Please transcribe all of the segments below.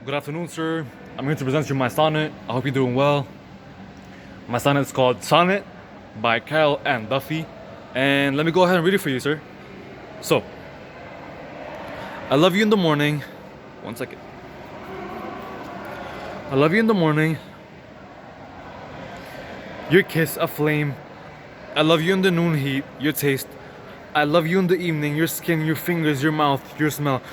Good afternoon, sir. I'm here to present you my sonnet. I hope you're doing well. My sonnet is called Sonnet by Carol and Duffy. And let me go ahead and read it for you, sir. So, I love you in the morning. One second. I love you in the morning. Your kiss, a flame. I love you in the noon heat, your taste. I love you in the evening, your skin, your fingers, your mouth, your smell,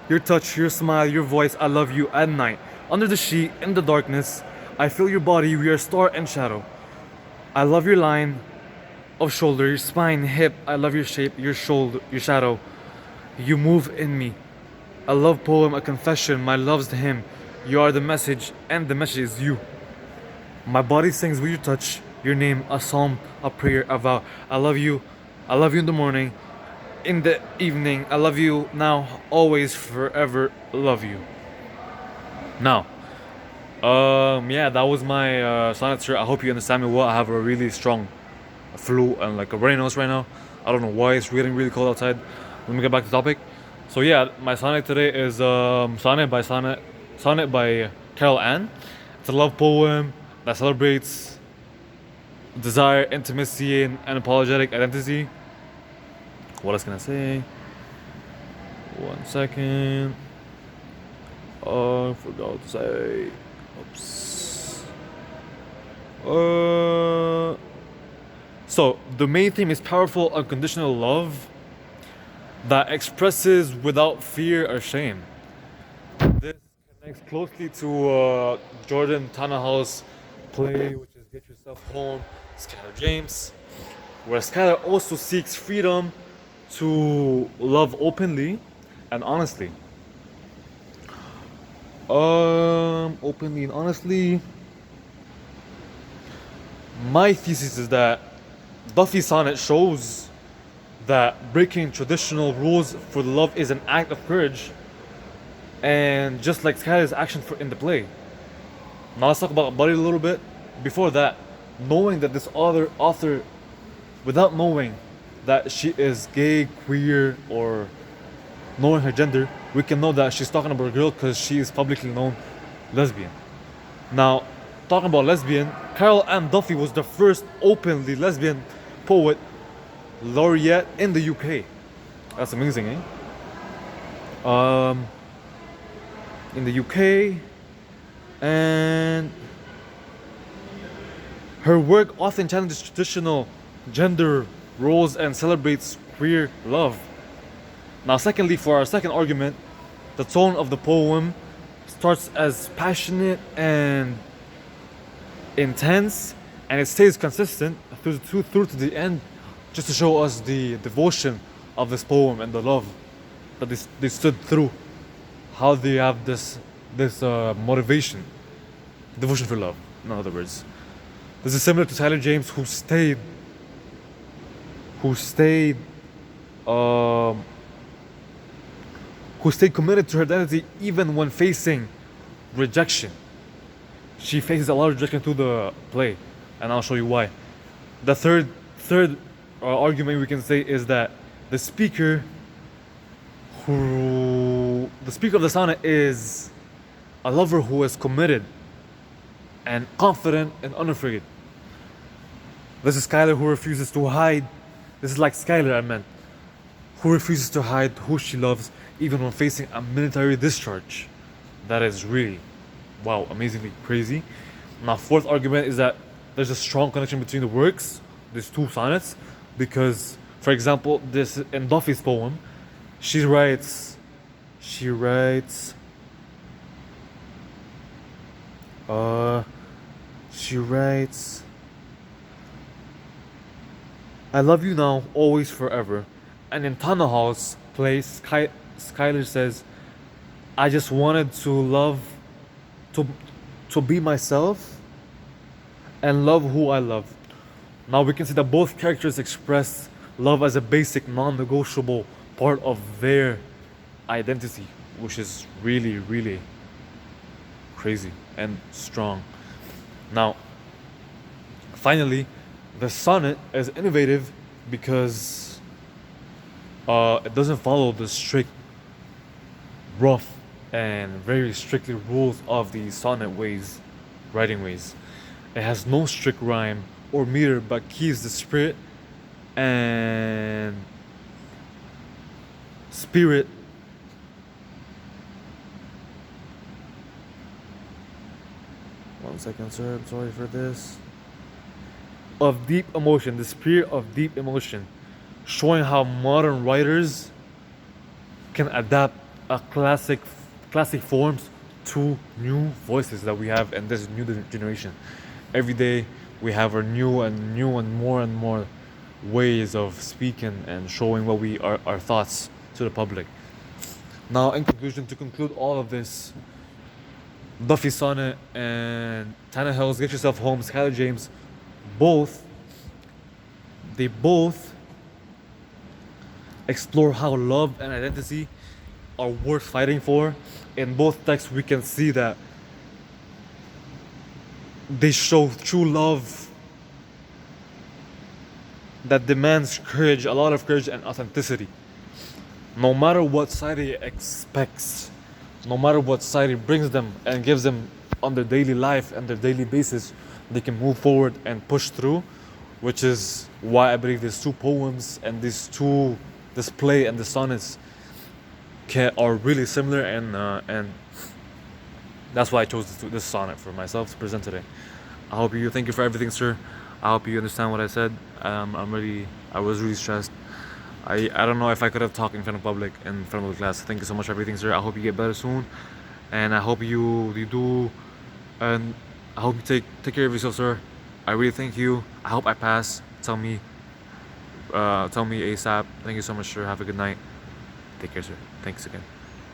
your touch, your smile, your voice. I love you at night. Under the sheet, in the darkness, I feel your body, we are star and shadow. I love your line of shoulder, your spine, hip. I love your shape, your shoulder, your shadow. You move in me. A love poem, a confession, my love's to him. You are the message, and the message is you. My body sings with your touch, your name, a psalm, a prayer, a vow. I love you. I love you in the morning, in the evening. I love you now, always, forever. Love you. Now, yeah, that was my sonnet, sir. I hope you understand me well. I have a really strong flu and like a runny nose right now. I don't know why. It's getting really cold outside. Let me get back to the topic. So yeah, my sonnet today is sonnet by Carol Ann. It's a love poem that celebrates desire, intimacy, and unapologetic identity. What else can I say? 1 second. I forgot to say. Oops. So the main theme is powerful, unconditional love that expresses without fear or shame. This connects closely to Jordan Tannahouse's play, which is Get Yourself Home, Skylar James, where Skylar also seeks freedom to love openly and honestly. Openly and honestly. My thesis is that Duffy's sonnet shows that breaking traditional rules for love is an act of courage, and just like Skylar's action in the play. Now let's talk about Buddy a little bit. Before that, knowing that this other author, without knowing that she is gay, queer, or knowing her gender, we can know that she's talking about a girl because she is publicly known lesbian. Now, talking about lesbian, Carol Ann Duffy was the first openly lesbian poet laureate in the UK. That's amazing, eh? In the UK, and her work often challenges traditional gender roles and celebrates queer love. Now, secondly, for our second argument, the tone of the poem starts as passionate and intense, and it stays consistent through to the end, just to show us the devotion of this poem and the love that they stood through. How they have this motivation, devotion for love. In other words, this is similar to Tyler James, who stayed committed to her identity even when facing rejection. She faces a lot of rejection through the play, and I'll show you why. The third argument we can say is that the speaker of the sonnet is a lover who is committed and confident and unafraid. This is Skylar, who refuses to hide. This is like Skylar, I meant, who refuses to hide who she loves even when facing a military discharge. That is really, wow, amazingly crazy. Now, fourth argument is that there's a strong connection between the works, these two sonnets, because, for example, this in Duffy's poem, she writes, I love you now, always, forever. And in Tannahouse's play, Skylar says, I just wanted to love, to be myself and love who I love. Now we can see that both characters express love as a basic, non-negotiable part of their identity, which is really, really crazy and strong. Now, finally, the sonnet is innovative because it doesn't follow the strict, rough and very strictly rules of the sonnet ways, writing ways. It has no strict rhyme or meter, but keeps the and spirit. One second, sir. I'm sorry for this. Of deep emotion, the spirit of deep emotion, showing how modern writers can adapt a classic forms to new voices that we have in this new generation. Every day we have our new and more ways of speaking and showing what we our thoughts to the public. Now, in conclusion, to conclude all of this, Duffy Sonnet and Tannehill's Get Yourself Home, Skylar James, both they both explore how love and identity are worth fighting for. In both texts, we can see that they show true love that demands courage, a lot of courage and authenticity. No matter what side it expects, no matter what side it brings them and gives them on their daily life and their daily basis, they can move forward and push through, which is why I believe these two poems and this play and the sonnets are really similar, and that's why I chose this sonnet for myself to present today. Thank you for everything, sir. I hope you understand what I said. I was really stressed. I don't know if I could have talked in front of public, in front of the class. Thank you so much for everything, sir. I hope you get better soon, and I hope you do, and I hope you take care of yourself, sir. I really thank you. I hope I pass. Tell me ASAP. Thank you so much, sir. Have a good night. Take care, sir. Thanks again.